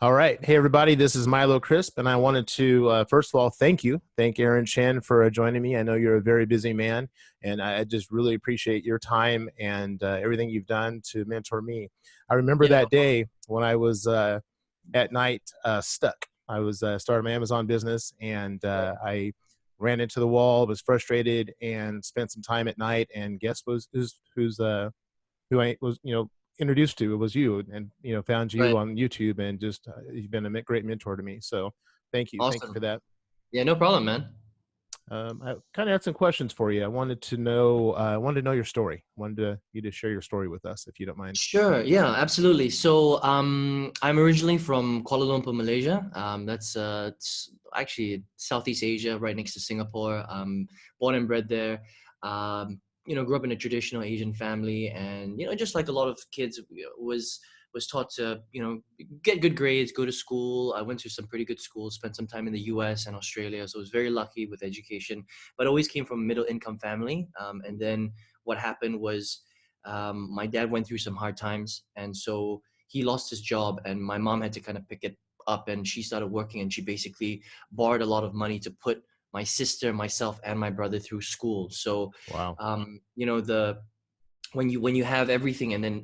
All right. Hey, everybody. This is Milo Crisp, and I wanted to, first of all, thank Aaron Chen for joining me. I know you're a very busy man, and I just really appreciate your time and everything you've done to mentor me. I remember Yeah, no that problem. day when I was at night stuck. I was starting my Amazon business, and Right. I ran into the wall, was frustrated, and spent some time at night. And guess who I was, introduced to. It was you, and found you Right. on YouTube, and just you've been a great mentor to me. So thank you for Awesome. that. Yeah, no problem, man. I kind of had some questions for you. I wanted to know your story. You to share your story with us, if you don't mind. Sure. Yeah, absolutely. So, I'm originally from Kuala Lumpur, Malaysia. That's it's actually Southeast Asia, right next to Singapore. Born and bred there. Grew up in a traditional Asian family, and just like a lot of kids, was taught to get good grades, go to school. I went to some pretty good schools, spent some time in the U.S. and Australia, so I was very lucky with education. But always came from a middle income family. And then what happened was my dad went through some hard times, and so he lost his job, and my mom had to kind of pick it up, and she started working, and she basically borrowed a lot of money to put my sister, myself, and my brother through school. So, Wow. the when you have everything, and then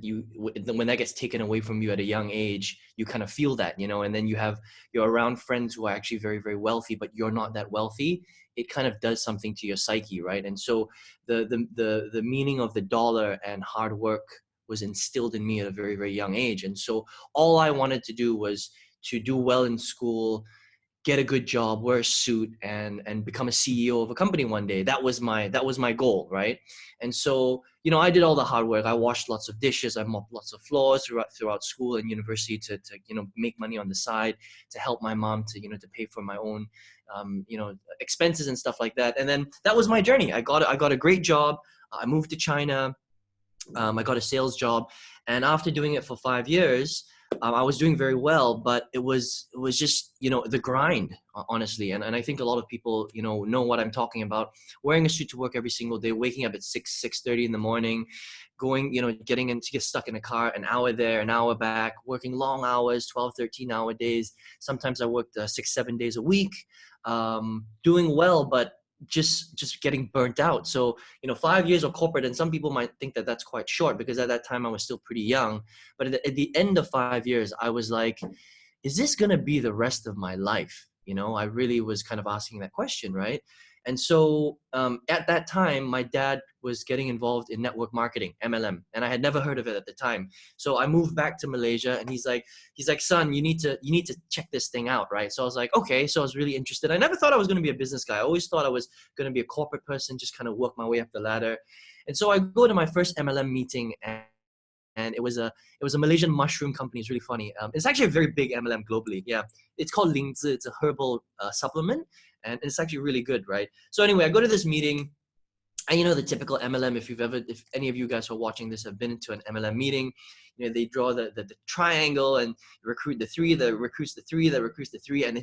when that gets taken away from you at a young age, you kind of feel that, and then you're around friends who are actually very, very wealthy, but you're not that wealthy. It kind of does something to your psyche, right? And so the meaning of the dollar and hard work was instilled in me at a very, very young age. And so all I wanted to do was to do well in school, get a good job, wear a suit, and become a CEO of a company one day. That was my goal, right? And so, I did all the hard work. I washed lots of dishes, I mopped lots of floors throughout school and university to make money on the side, to help my mom, to pay for my own expenses and stuff like that. And then that was my journey. I got a great job. I moved to China. I got a sales job, and after doing it for 5 years, I was doing very well. But it was just the grind, honestly. And I think a lot of people know what I'm talking about. Wearing a suit to work every single day, waking up at 6:30 in the morning, going getting in to get stuck in a car, an hour there, an hour back, working long hours, 12, 13-hour days. Sometimes I worked 6, 7 days a week, doing well, but just getting burnt out. So 5 years of corporate, and some people might think that that's quite short, because at that time I was still pretty young. But at the end of 5 years, I was like, is this going to be the rest of my life? I really was kind of asking that question, right? And so at that time, my dad was getting involved in network marketing, MLM, and I had never heard of it at the time. So I moved back to Malaysia, and he's like, son, you need to check this thing out, right? So I was like, okay. So I was really interested. I never thought I was going to be a business guy. I always thought I was going to be a corporate person, just kind of work my way up the ladder. And so I go to my first MLM meeting, and it was a Malaysian mushroom company. It's really funny. It's actually a very big MLM globally. Yeah, it's called Lingzi. It's a herbal supplement, and it's actually really good, right? So anyway, I go to this meeting, and the typical MLM. If any of you guys who are watching this have been into an MLM meeting, they draw the triangle and recruit the three, that recruits the three, that recruits the three, and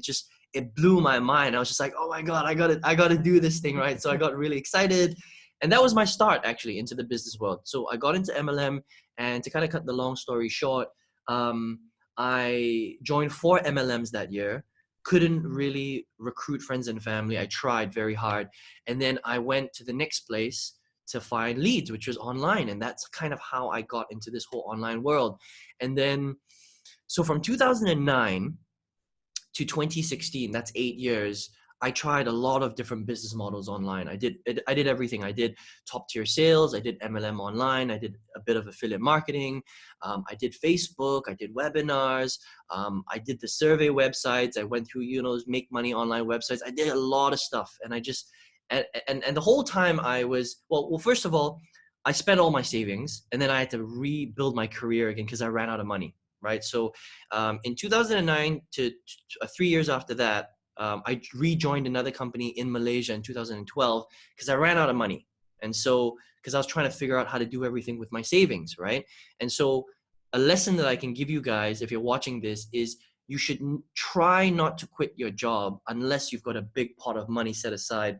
it blew my mind. I was just like, oh my god, I gotta do this thing, right? So I got really excited, and that was my start actually into the business world. So I got into MLM, and to kind of cut the long story short, um, I joined 4 MLMs that year. Couldn't really recruit friends and family. I tried very hard, and then I went to the next place to find leads, which was online. And that's kind of how I got into this whole online world. And then, so from 2009 to 2016, that's 8 years. I tried a lot of different business models online. I did everything. I did top tier sales. I did MLM online. I did a bit of affiliate marketing. I did Facebook. I did webinars. I did the survey websites. I went through make money online websites. I did a lot of stuff, and I just and the whole time I was well. First of all, I spent all my savings, and then I had to rebuild my career again because I ran out of money. Right. So in 2009 to 3 years after that, I rejoined another company in Malaysia in 2012 because I ran out of money. And so, because I was trying to figure out how to do everything with my savings, right? And so, a lesson that I can give you guys, if you're watching this, is you should try not to quit your job unless you've got a big pot of money set aside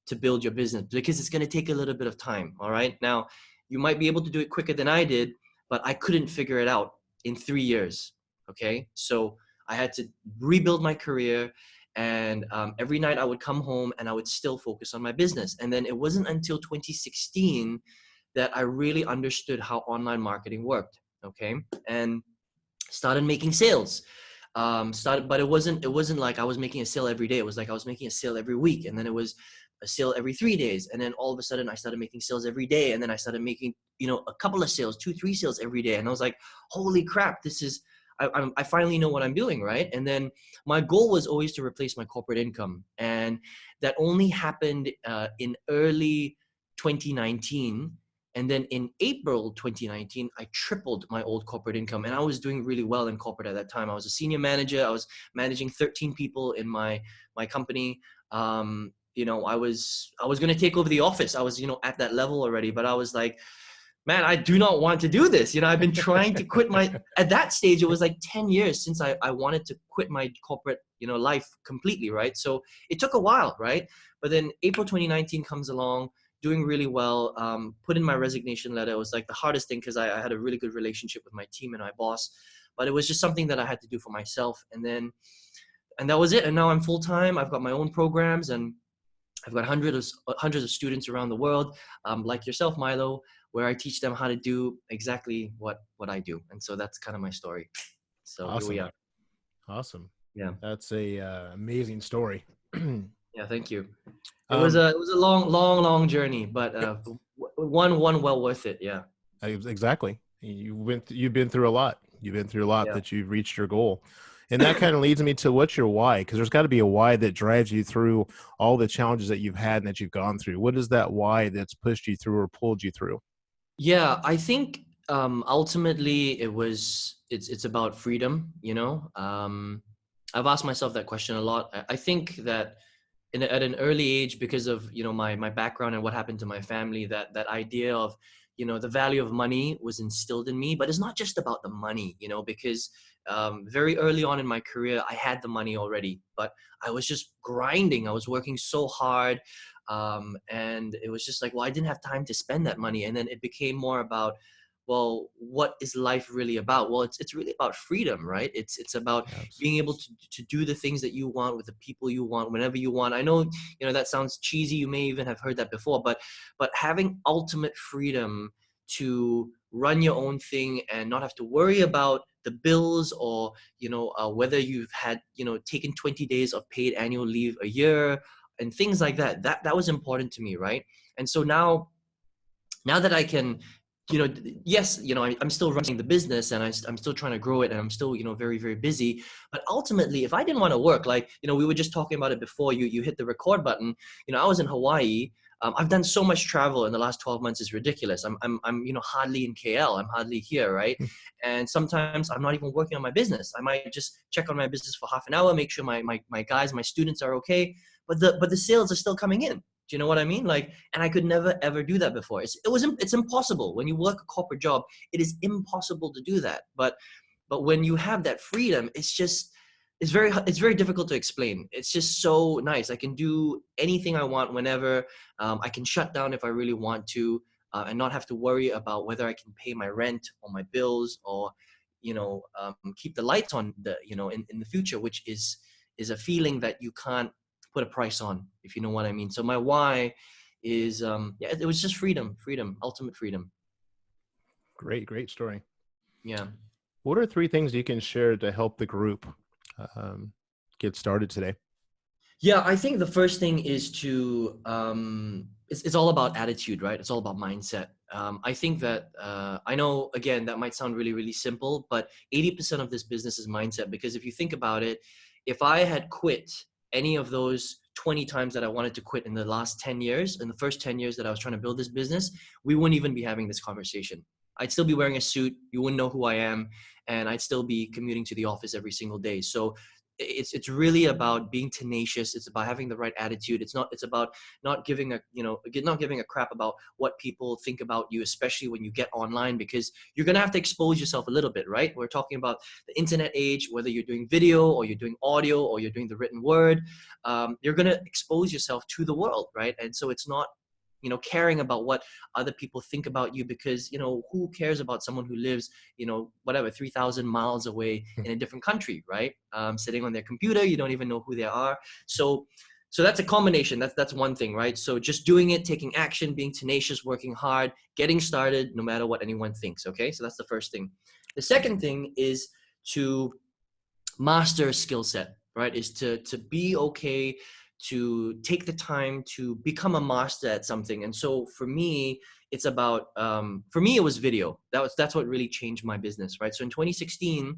to build your business, because it's going to take a little bit of time. All right. Now, you might be able to do it quicker than I did, but I couldn't figure it out in 3 years. Okay. So I had to rebuild my career. And every night I would come home and I would still focus on my business. And then it wasn't until 2016 that I really understood how online marketing worked. Okay. And started making sales. But it wasn't like I was making a sale every day. It was like I was making a sale every week, and then it was a sale every 3 days, and then all of a sudden I started making sales every day, and then I started making a couple of sales, 2, 3 sales every day, and I was like, holy crap, this is I finally know what I'm doing, right? And then my goal was always to replace my corporate income, and that only happened in early 2019. And then in April 2019, I tripled my old corporate income, and I was doing really well in corporate at that time. I was a senior manager. I was managing 13 people in my company. I was going to take over the office. I was, at that level already, but I was like, man, I do not want to do this. I've been trying to quit at that stage, it was like 10 years since I wanted to quit my corporate, life completely, right? So it took a while, right? But then April 2019 comes along, doing really well, put in my resignation letter. It was like the hardest thing because I had a really good relationship with my team and my boss, but it was just something that I had to do for myself. And that was it. And now I'm full-time. I've got my own programs, and I've got hundreds of students around the world, like yourself, Milo, where I teach them how to do exactly what I do. And so that's kind of my story. So Awesome. Here we are. Awesome. Yeah. That's a amazing story. Yeah. Thank you. It was a long journey, but one well worth it. Yeah. Exactly. You've been through a lot. You've been through a lot Yeah. that you've reached your goal. And that kind of leads me to, what's your why? Because there's got to be a why that drives you through all the challenges that you've had and that you've gone through. What is that why that's pushed you through or pulled you through? Yeah, I think ultimately it's about freedom. I've asked myself that question a lot. I think that at an early age, because of my background and what happened to my family, that idea of the value of money was instilled in me. But it's not just about the money, because very early on in my career I had the money already, but I was just grinding. I was working so hard, and it was just like, well, I didn't have time to spend that money. And then it became more about, well, what is life really about? Well, it's really about freedom, right? It's about being able to do the things that you want with the people you want, whenever you want. I know, that sounds cheesy. You may even have heard that before, but having ultimate freedom to run your own thing and not have to worry about the bills, or whether you've had taken 20 days of paid annual leave a year and things like that was important to me, right? And so now that I can, yes, I'm still running the business, and I'm still trying to grow it, and I'm still, very, very busy. But ultimately, if I didn't want to work, like, we were just talking about it before you hit the record button. I was in Hawaii. I've done so much travel in the last 12 months. It's ridiculous. I'm hardly in KL. I'm hardly here, right? And sometimes I'm not even working on my business. I might just check on my business for half an hour, make sure my guys, my students are okay. But the sales are still coming in. Do you know what I mean? Like, and I could never ever do that before. It's impossible. When you work a corporate job, it is impossible to do that. But when you have that freedom, it's very difficult to explain. It's just so nice. I can do anything I want whenever. I can shut down if I really want to, and not have to worry about whether I can pay my rent or my bills, or keep the lights on in the future, which is a feeling that you can't put a price on, if you know what I mean. So my why is it was just freedom, ultimate freedom. Great story. Yeah. What are 3 things you can share to help the group get started today? Yeah, I think the first thing is to it's all about attitude, right? It's all about mindset. I think that I know, again, that might sound really, really simple, but 80% of this business is mindset. Because if you think about it, if I had quit any of those 20 times that I wanted to quit in the last 10 years, in the first 10 years that I was trying to build this business, we wouldn't even be having this conversation. I'd still be wearing a suit. You wouldn't know who I am. And I'd still be commuting to the office every single day. So it's really about being tenacious. It's about having the right attitude. It's about not giving a crap about what people think about you, especially when you get online, because you're going to have to expose yourself a little bit, right? We're talking about the internet age, whether you're doing video or you're doing audio or you're doing the written word, you're going to expose yourself to the world, right? And so it's not caring about what other people think about you, because, who cares about someone who lives, whatever, 3,000 miles away in a different country, right? Sitting on their computer, you don't even know who they are. So that's a combination. That's one thing, right? So just doing it, taking action, being tenacious, working hard, getting started, no matter what anyone thinks. Okay, so that's the first thing. The second thing is to master a skill set, right? Is to be okay to take the time to become a master at something. And so for me, it's about for me it was video. That's what really changed my business, right? So in 2016,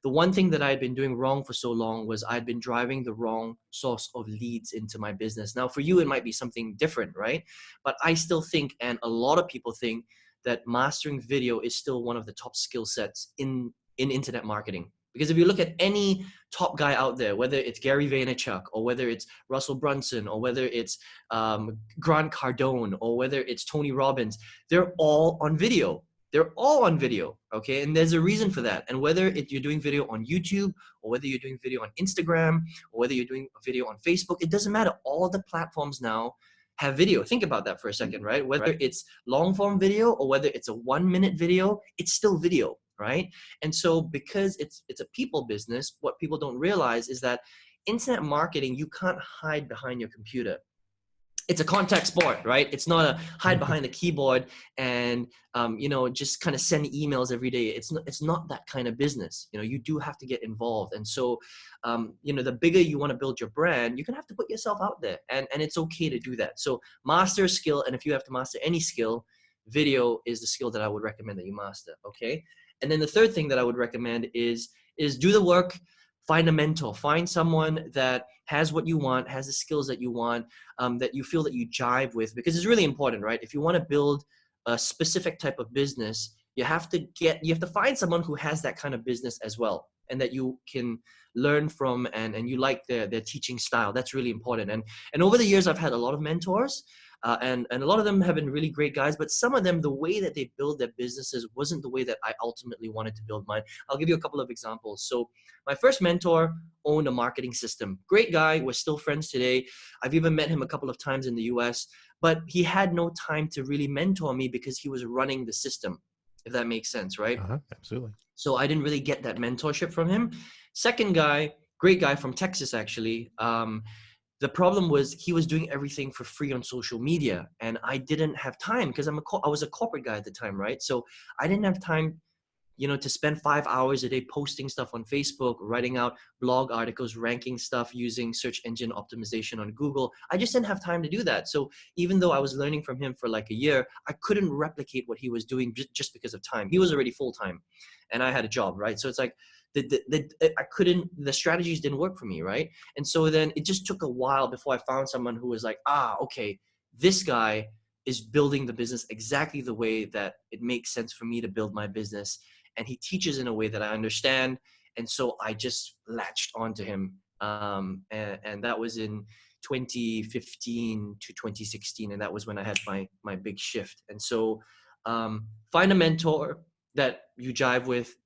the one thing that I had been doing wrong for so long was I'd been driving the wrong source of leads into my business. Now, for you, it might be something different, right? But I still think, and a lot of people think, that mastering video is still one of the top skill sets in internet marketing. Because if you look at any top guy out there, whether it's Gary Vaynerchuk, or whether it's Russell Brunson, or whether it's Grant Cardone, or whether it's Tony Robbins, they're all on video. They're all on video, okay? And there's a reason for that. And whether you're doing video on YouTube, or whether you're doing video on Instagram, or whether you're doing a video on Facebook, it doesn't matter. All of the platforms now have video. Think about that for a second, right? Whether it's long form video or whether it's a 1-minute video, it's still video, right? And so because it's a people business, what people don't realize is that internet marketing, you can't hide behind your computer. It's a contact sport, right? It's not a hide behind the keyboard and just kind of send emails every day. It's not that kind of business. You do have to get involved. And so the bigger you want to build your brand, you're gonna have to put yourself out there, and it's okay to do that. So master a skill, and if you have to master any skill, video is the skill that I would recommend that you master. Okay. And then the third thing that I would recommend is do the work. Find a mentor, find someone that has what you want, has the skills that you want, that you feel that you jive with, because it's really important, right? If you want to build a specific type of business, you have to find someone who has that kind of business as well, and that you can learn from, and you like their teaching style. That's really important. And over the years, I've had a lot of mentors, and a lot of them have been really great guys, but some of them, the way that they build their businesses wasn't the way that I ultimately wanted to build mine. I'll give you a couple of examples. So my first mentor owned a marketing system. Great guy. We're still friends today. I've even met him a couple of times in the US, but he had no time to really mentor me because he was running the system, if that makes sense, right? Absolutely. So I didn't really get that mentorship from him. Second guy, great guy from Texas, actually. The problem was he was doing everything for free on social media, and I didn't have time because I was a corporate guy at the time, right? So I didn't have time, to spend 5 hours a day posting stuff on Facebook, writing out blog articles, ranking stuff using search engine optimization on Google. I just didn't have time to do that. So even though I was learning from him for like a year, I couldn't replicate what he was doing just because of time. He was already full-time and I had a job, right? So it's like, the strategies didn't work for me, right? And so then it just took a while before I found someone who was like, okay, this guy is building the business exactly the way that it makes sense for me to build my business. And he teaches in a way that I understand. And so I just latched onto him. And that was in 2015 to 2016. And that was when I had my big shift. And so find a mentor that you jive with,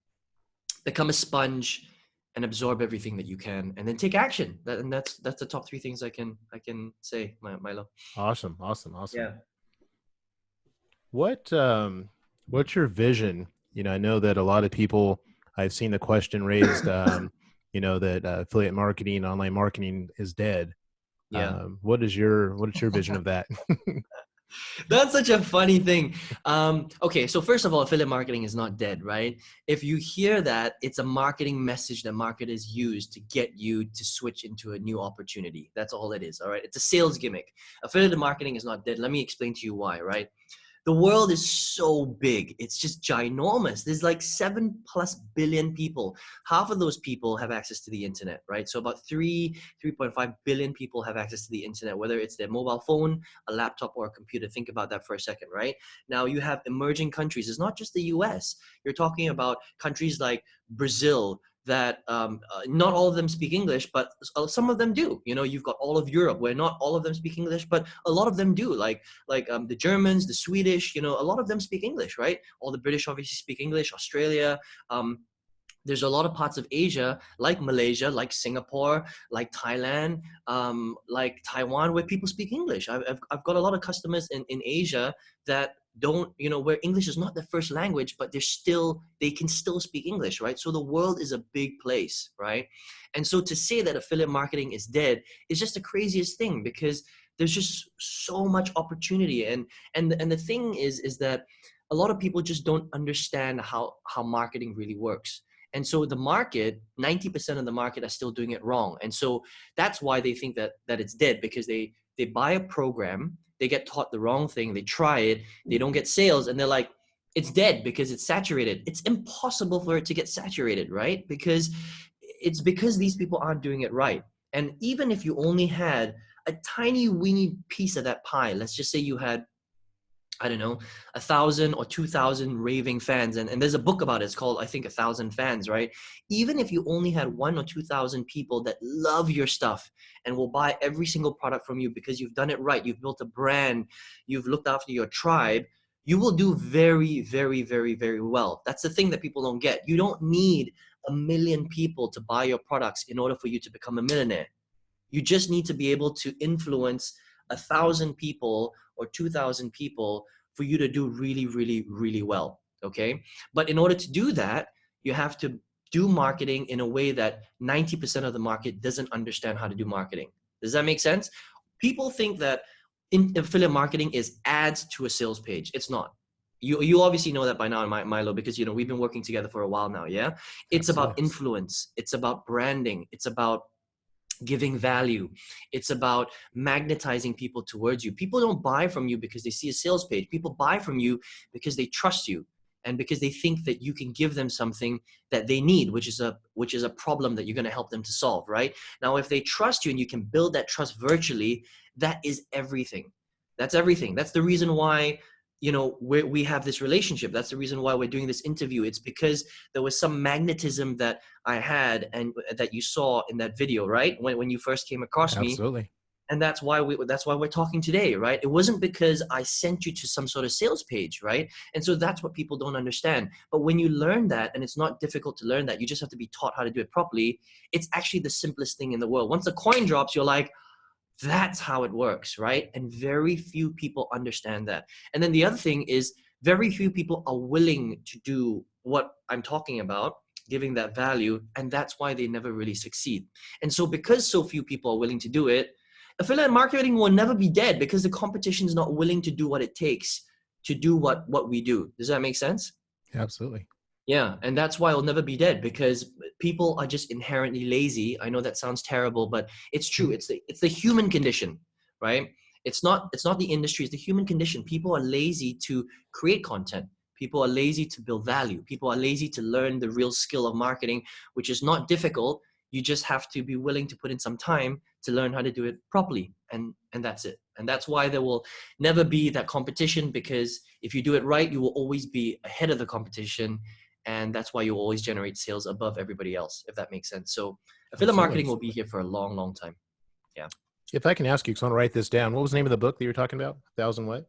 become a sponge, and absorb everything that you can, and then take action. That's the top 3 things I can say, Milo. Awesome. Yeah. What's your vision? I know that a lot of people, I've seen the question raised, that affiliate marketing, online marketing is dead. Yeah. What is your vision of that? That's such a funny thing. Okay, so first of all, affiliate marketing is not dead, right? If you hear that, it's a marketing message that marketers use to get you to switch into a new opportunity. That's all it is, all right? It's a sales gimmick. Affiliate marketing is not dead. Let me explain to you why, right? The world is so big. It's just ginormous. There's like 7+ billion people. Half of those people have access to the internet, right? So about 3.5 billion people have access to the internet, whether it's their mobile phone, a laptop, or a computer. Think about that for a second, right? Now you have emerging countries. It's not just the US. You're talking about countries like Brazil, that not all of them speak English, but some of them do. You've got all of Europe where not all of them speak English, but a lot of them do. Like the Germans, the Swedish, a lot of them speak English, right? All the British obviously speak English. Australia, there's a lot of parts of Asia, like Malaysia, like Singapore, like Thailand, like Taiwan, where people speak English. I've got a lot of customers in Asia that don't, you know, where English is not their first language, but they can still speak English, right? So the world is a big place, right? And so to say that affiliate marketing is dead is just the craziest thing, because there's just so much opportunity. And the thing is that a lot of people just don't understand how marketing really works. And so the market, 90% of the market are still doing it wrong. And so that's why they think that it's dead, because they buy a program, they get taught the wrong thing, they try it, they don't get sales, and they're like, it's dead because it's saturated. It's impossible for it to get saturated, right? Because these people aren't doing it right. And even if you only had a tiny weeny piece of that pie, let's just say you had, I don't know, 1,000 or 2,000 raving fans. And there's a book about it. It's called, I think, 1,000 Fans, right? Even if you only had 1 or 2,000 people that love your stuff and will buy every single product from you because you've done it right, you've built a brand, you've looked after your tribe, you will do very, very, very, very well. That's the thing that people don't get. You don't need 1 million people to buy your products in order for you to become a millionaire. You just need to be able to influence 1,000 people or 2,000 people for you to do really, really, really well. Okay. But in order to do that, you have to do marketing in a way that 90% of the market doesn't understand how to do marketing. Does that make sense? People think that in affiliate marketing is ads to a sales page. It's not. You obviously know that by now, Milo, because you know we've been working together for a while now. Yeah, it's about Absolutely. influence. It's about branding. It's about giving value. It's about magnetizing people towards you. People don't buy from you because they see a sales page. People buy from you because they trust you and because they think that you can give them something that they need, which is a problem that you're going to help them to solve, right? Now, if they trust you and you can build that trust virtually, that is everything. That's everything. That's the reason why, you know, we have this relationship. That's the reason why we're doing this interview. It's because there was some magnetism that I had and that you saw in that video, right? When you first came across me. Absolutely. And that's why we're talking today, right? It wasn't because I sent you to some sort of sales page, right? And so that's what people don't understand. But when you learn that, and it's not difficult to learn that, you just have to be taught how to do it properly. It's actually the simplest thing in the world. Once the coin drops, you're like, that's how it works, right? And very few people understand that. And then the other thing is very few people are willing to do what I'm talking about, giving that value, and that's why they never really succeed. And so because so few people are willing to do it, affiliate marketing will never be dead because the competition is not willing to do what it takes to do what we do. Does that make sense? Absolutely. Yeah, and that's why it'll never be dead, because people are just inherently lazy. I know that sounds terrible, but it's true. Mhm. It's the human condition, right? It's not the industry, it's the human condition. People are lazy to create content. People are lazy to build value. People are lazy to learn the real skill of marketing, which is not difficult. You just have to be willing to put in some time to learn how to do it properly. And that's it. And that's why there will never be that competition, because if you do it right, you will always be ahead of the competition, and that's why you always generate sales above everybody else, if that makes sense. So affiliate Absolutely. marketing will be here for a long, long time. Yeah. If I can ask you, because I want to write this down, what was the name of the book that you were talking about? 1,000 what?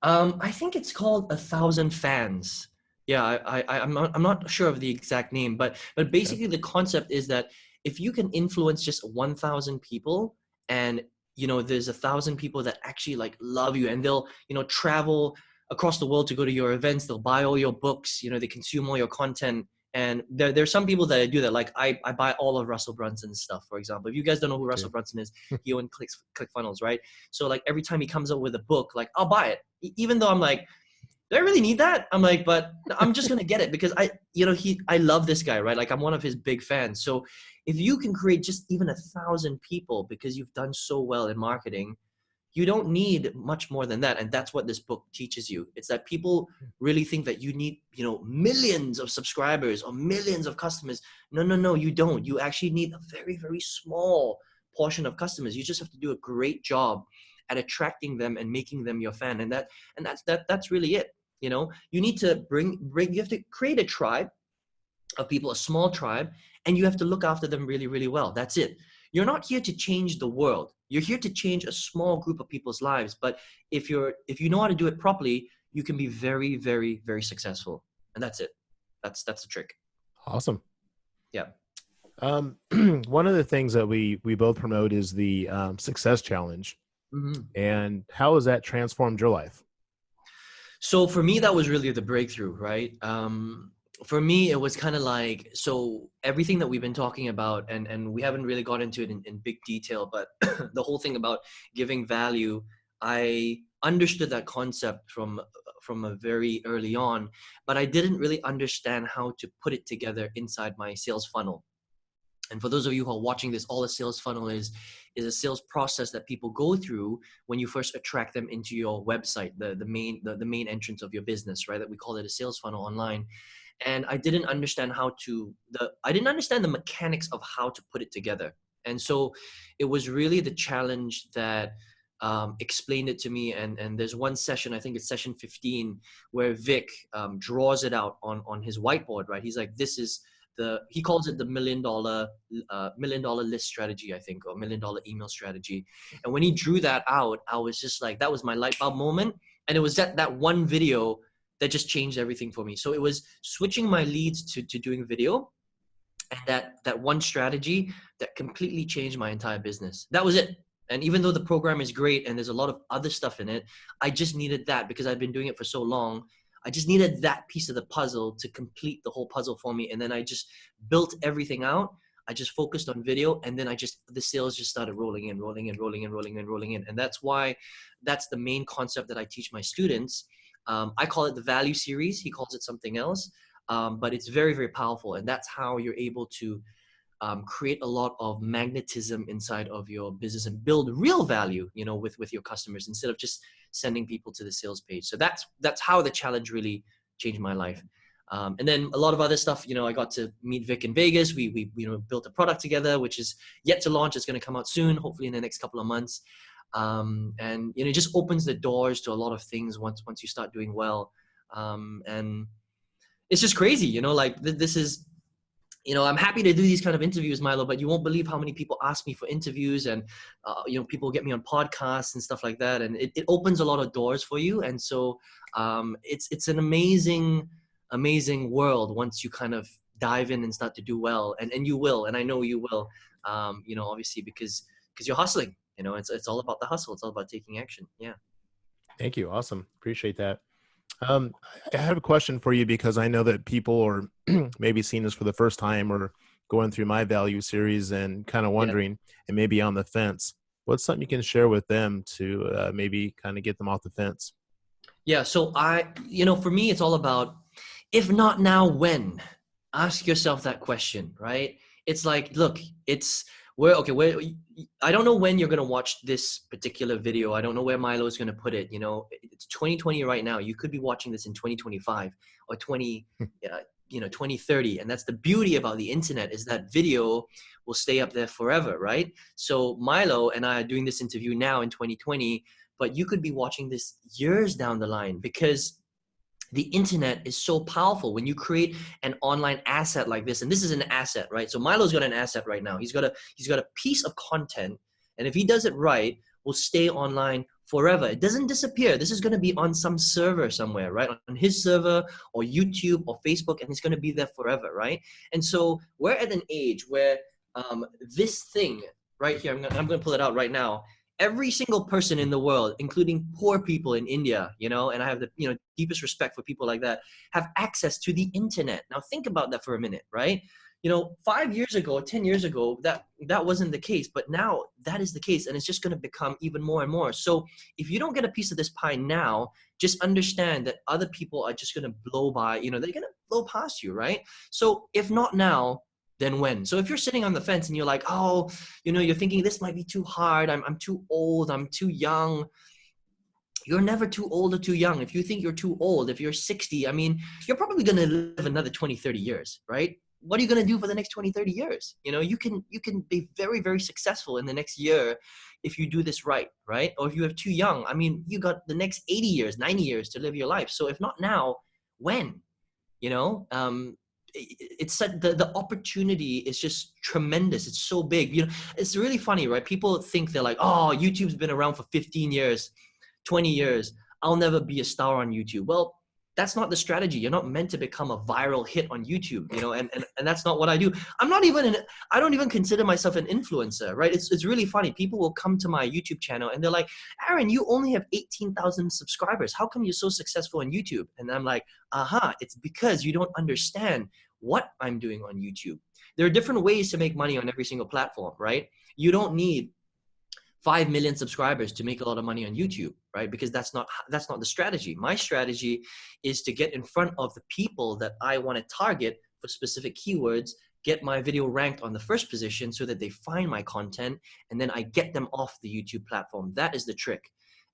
I think it's called 1,000 Fans. Yeah, I'm not sure of the exact name, but Okay. basically the concept is that if you can influence just 1,000 people, and you know there's 1,000 people that actually like love you, and they'll, you know, travel across the world to go to your events, they'll buy all your books, you know, they consume all your content. And there's some people that do that. Like I buy all of Russell Brunson's stuff, for example. If you guys don't know who Russell Too. Brunson is, he owns ClickFunnels, right? So like every time he comes up with a book, like I'll buy it, even though I'm like, do I really need that? I'm like, but I'm just gonna get it because I love this guy, right? Like I'm one of his big fans. So if you can create just even 1,000 people because you've done so well in marketing, you don't need much more than that. And that's what this book teaches you. It's that people really think that you need, you know, millions of subscribers or millions of customers. No, no, no, you don't. You actually need a very, very small portion of customers. You just have to do a great job at attracting them and making them your fan. And that's really it. You know, you need to you have to create a tribe of people, a small tribe, and you have to look after them really, really well. That's it. You're not here to change the world. You're here to change a small group of people's lives. But if you know how to do it properly, you can be very, very, very successful. And that's it. That's the trick. Awesome. Yeah. Um, one of the things that we both promote is the success challenge. Mhm. And how has that transformed your life? So for me, that was really the breakthrough, right? For me, it was kind of like, so everything that we've been talking about, and we haven't really got into it in big detail, but the whole thing about giving value, I understood that concept from a very early on, but I didn't really understand how to put it together inside my sales funnel. And for those of you who are watching this, all a sales funnel is a sales process that people go through when you first attract them into your website, the main entrance of your business, right? That we call it a sales funnel online. And I didn't understand the mechanics of how to put it together. And so it was really the challenge that explained it to me. And there's one session, I think it's session 15, where Vic draws it out on his whiteboard, right? He's like, this is he calls it the $1 million list strategy, I think, or $1 million email strategy. And when he drew that out, I was just like, that was my light bulb moment. And it was that one video that just changed everything for me. So it was switching my leads to doing video, and that one strategy that completely changed my entire business. That was it. And even though the program is great and there's a lot of other stuff in it, I just needed that because I've been doing it for so long. I just needed that piece of the puzzle to complete the whole puzzle for me. And then I just built everything out. I just focused on video, and then the sales just started rolling in, rolling in, rolling in, rolling in, rolling in. And that's the main concept that I teach my students. I call it the value series. He calls it something else. But it's very, very powerful. And that's how you're able to create a lot of magnetism inside of your business and build real value, with your customers, instead of just sending people to the sales page. So that's how the challenge really changed my life. And then a lot of other stuff, I got to meet Vic in Vegas. We built a product together, which is yet to launch. It's going to come out soon, hopefully in the next couple of months. And it just opens the doors to a lot of things once you start doing well. And it's just crazy, like this is, I'm happy to do these kind of interviews, Milo, but you won't believe how many people ask me for interviews, and, people get me on podcasts and stuff like that. And it opens a lot of doors for you. And so it's an amazing, amazing world once you kind of dive in and start to do well. And you will, and I know you will, obviously because you're hustling, it's all about the hustle. It's all about taking action. Yeah. Thank you. Awesome. Appreciate that. Um, I have a question for you because I know that people are maybe seeing this for the first time or going through my value series and kind of Yeah. wondering and maybe on the fence. What's something you can share with them to maybe kind of get them off the fence? Yeah. So for me, it's all about, if not now, when? Ask yourself that question, right? It's like, look, where, I don't know when you're going to watch this particular video. I don't know where Milo is going to put it. It's 2020 right now. You could be watching this in 2025 or 2030. And that's the beauty about the internet, is that video will stay up there forever, right? So Milo and I are doing this interview now in 2020, but you could be watching this years down the line, because the internet is so powerful. When you create an online asset like this, and this is an asset, right? So Milo's got an asset right now. He's got a piece of content, and if he does it right, will stay online forever. It doesn't disappear. This is going to be on some server somewhere, right? On his server or YouTube or Facebook, and it's going to be there forever, right? And so we're at an age where this thing right here, I'm going to pull it out right now. Every single person in the world, including poor people in India, and I have the deepest respect for people like that, have access to the internet. Now think about that for a minute, right? 5 years ago, 10 years ago, that wasn't the case, but now that is the case, and it's just going to become even more and more. So if you don't get a piece of this pie now, just understand that other people are just going to blow by. They're going to blow past you, right? So if not now, then when? So if you're sitting on the fence and you're like, oh, you're thinking this might be too hard. I'm too old. I'm too young. You're never too old or too young. If you think you're too old, if you're 60, I mean, you're probably going to live another 20, 30 years, right? What are you going to do for the next 20, 30 years? You can be very, very successful in the next year if you do this right? Or if you have too young, I mean, you got the next 80 years, 90 years to live your life. So if not now, when? It's the opportunity is just tremendous. It's so big. It's really funny, right? People think they're like, oh, YouTube's been around for 15 years, 20 years. I'll never be a star on YouTube. Well, That's not the strategy. You're not meant to become a viral hit on YouTube, you know, and that's not what I do. I don't even consider myself an influencer, right? It's really funny. People will come to my YouTube channel and they're like, Aaron, you only have 18,000 subscribers. How come you're so successful on YouTube? And I'm like, it's because you don't understand what I'm doing on YouTube. There are different ways to make money on every single platform, right? You don't need 5 million subscribers to make a lot of money on YouTube, right? Because that's not the strategy. My strategy is to get in front of the people that I want to target for specific keywords, get my video ranked on the first position so that they find my content, and then I get them off the YouTube platform. That is the trick.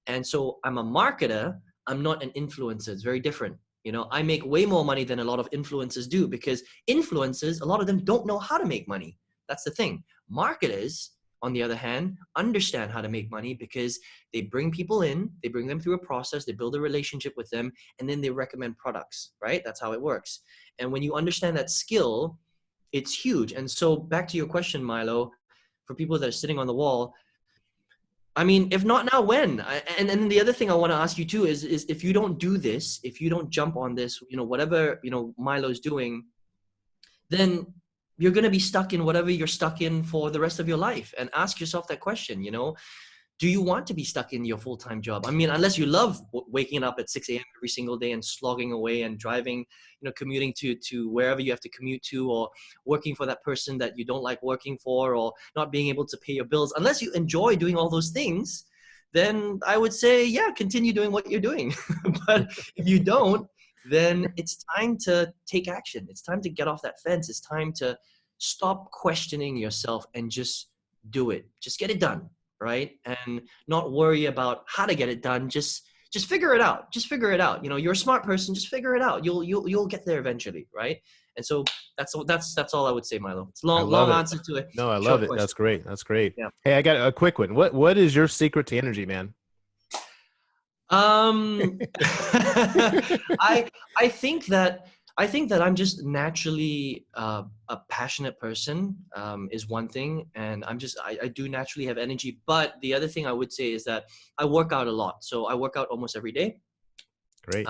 And so I'm a marketer. I'm not an influencer. It's very different. You know, I make way more money than a lot of influencers do, because influencers, a lot of them don't know how to make money. That's the thing. Marketers, on the other hand, understand how to make money because they bring people in, they bring them through a process, they build a relationship with them, and then they recommend products, right? That's how it works. And when you understand that skill, it's huge. And so back to your question, Milo, for people that are sitting on the wall, I mean, if not now, when? And the other thing I want to ask you too is if you don't do this, if you don't jump on this, you know, whatever, you know, Milo's doing, then you're going to be stuck in whatever you're stuck in for the rest of your life. And ask yourself that question, you know, do you want to be stuck in your full-time job? I mean, unless you love waking up at 6 a.m. every single day and slogging away and driving, you know, commuting to wherever you have to commute to, or working for that person that you don't like working for, or not being able to pay your bills. Unless you enjoy doing all those things, then I would say, yeah, continue doing what you're doing. But if you don't, then it's time to take action. It's time to get off that fence. It's time to stop questioning yourself and just do it. Just get it done, right? And not worry about how to get it done. Just figure it out. Just figure it out. You know, you're a smart person. Just figure it out. You'll get there eventually, right? And so that's all I would say, Milo. It's I love long it. answer to a No, I love short it. question. That's great. That's great. Yeah. Hey, I got a quick one. What is your secret to energy, man? I think that I'm just naturally a passionate person, is one thing, and I do naturally have energy. But the other thing I would say is that I work out a lot. So I work out almost every day. Great.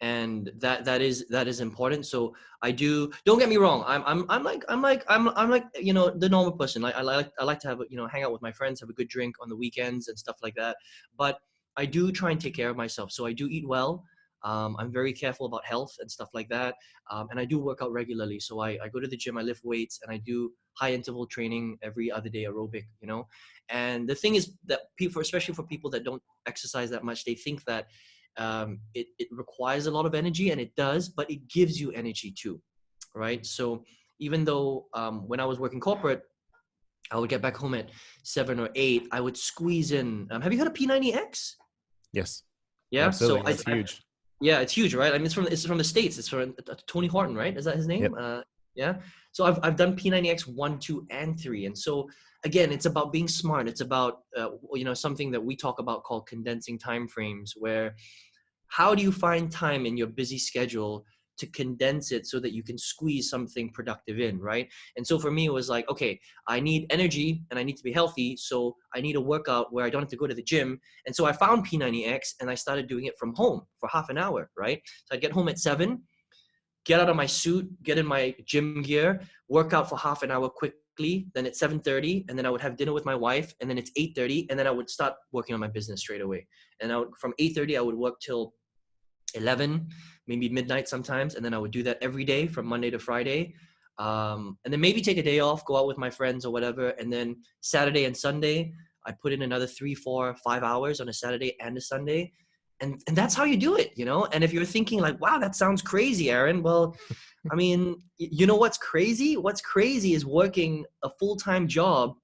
And that is important. So I do. Don't get me wrong. I'm like, you know, the normal person. I like to have, you know, hang out with my friends, have a good drink on the weekends and stuff like that. But I do try and take care of myself. So I do eat well. I'm very careful about health and stuff like that. And I do work out regularly. So I go to the gym, I lift weights, and I do high interval training every other day, aerobic, you know. And the thing is that people, especially for people that don't exercise that much, they think that it requires a lot of energy, and it does, but it gives you energy too, right? So even though when I was working corporate, I would get back home at 7 or 8, I would squeeze in. Have you heard of P90X? Yes. Yeah. Absolutely. So That's huge. yeah, it's huge, right? I mean, it's from the States. It's from Tony Horton, right? Is that his name? Yep. Yeah. So I've done P90X 1, 2, and 3. And so again, it's about being smart. It's about, you know, something that we talk about called condensing time frames, where how do you find time in your busy schedule to condense it so that you can squeeze something productive in, right? And so for me, it was like, okay, I need energy and I need to be healthy. So I need a workout where I don't have to go to the gym. And so I found P90X and I started doing it from home for half an hour, right? So I'd get home at 7, get out of my suit, get in my gym gear, work out for half an hour quickly. Then it's 7:30, and then I would have dinner with my wife, and then it's 8:30, and then I would start working on my business straight away. And from 8:30, I would work till 11, maybe midnight sometimes, and then I would do that every day from Monday to Friday. And then maybe take a day off, go out with my friends or whatever, and then Saturday and Sunday, I put in another 3, 4, 5 hours on a Saturday and a Sunday. And that's how you do it, you know? And if you're thinking like, wow, that sounds crazy, Aaron. Well, I mean, you know what's crazy? What's crazy is working a full-time job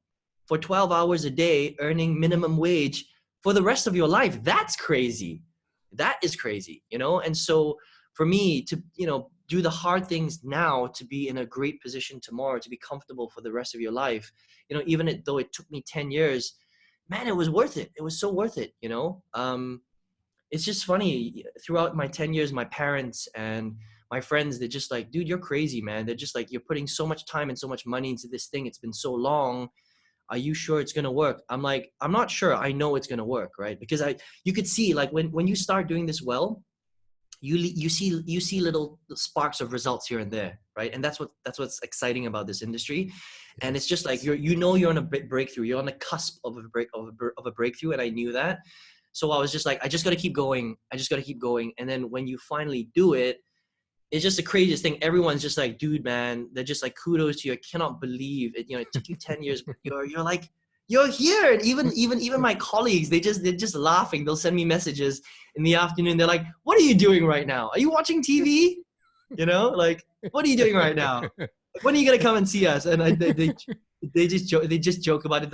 for 12 hours a day, earning minimum wage for the rest of your life. That's crazy. That is crazy, you know? And so for me to, you know, do the hard things now to be in a great position tomorrow, to be comfortable for the rest of your life, you know, even though it took me 10 years, man, it was worth it. It was so worth it, you know? It's just funny, throughout my 10 years, my parents and my friends, they're just like, dude, you're crazy, man. They're just like, you're putting so much time and so much money into this thing. It's been so long. Are you sure it's going to work? I'm like, I'm not sure. I know it's going to work, right? Because you could see, like, when you start doing this well, you see little sparks of results here and there, right? And that's what's exciting about this industry. And it's Yes. just like you're on a breakthrough, you're on the cusp of a breakthrough, and I knew that. So I was just like, I just got to keep going, and then when you finally do it, it's just the craziest thing. Everyone's just like, dude, man, they're just like, kudos to you. I cannot believe it. It took you 10 years, but you're like, you're here. And even my colleagues, they're just laughing. They'll send me messages in the afternoon. They're like, what are you doing right now? Are you watching TV? Like, what are you doing right now? Like, when are you gonna come and see us? And they just joke about it.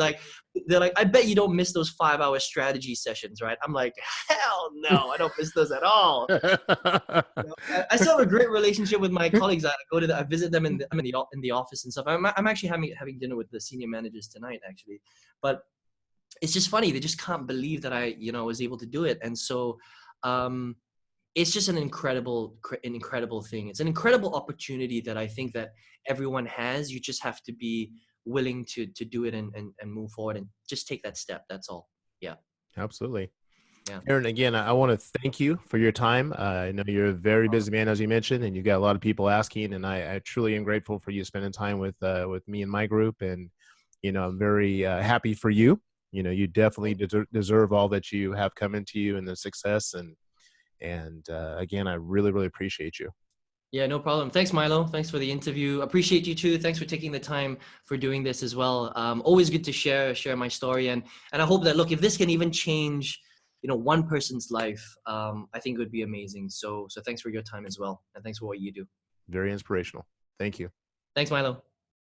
They're like, I bet you don't miss those 5-hour strategy sessions, right? I'm like, hell no, I don't miss those at all. I still have a great relationship with my colleagues. I visit them in the office and stuff. I'm actually having dinner with the senior managers tonight, actually. But it's just funny. They just can't believe that I was able to do it. And so it's just an incredible thing. It's an incredible opportunity that I think that everyone has. You just have to be willing to do it and move forward and just take that step. That's all. Yeah. Absolutely. Yeah. Aaron, again, I want to thank you for your time. I know you're a very busy man, as you mentioned, and you got a lot of people asking, and I truly am grateful for you spending time with me and my group. And, I'm very happy for you. You definitely deserve all that you have coming to you and the success. And again, I really, really appreciate you. Yeah, no problem. Thanks, Milo. Thanks for the interview. Appreciate you too. Thanks for taking the time for doing this as well. Always good to share my story, and I hope that, look, if this can even change, one person's life, I think it would be amazing. So thanks for your time as well, and thanks for what you do. Very inspirational. Thank you. Thanks, Milo.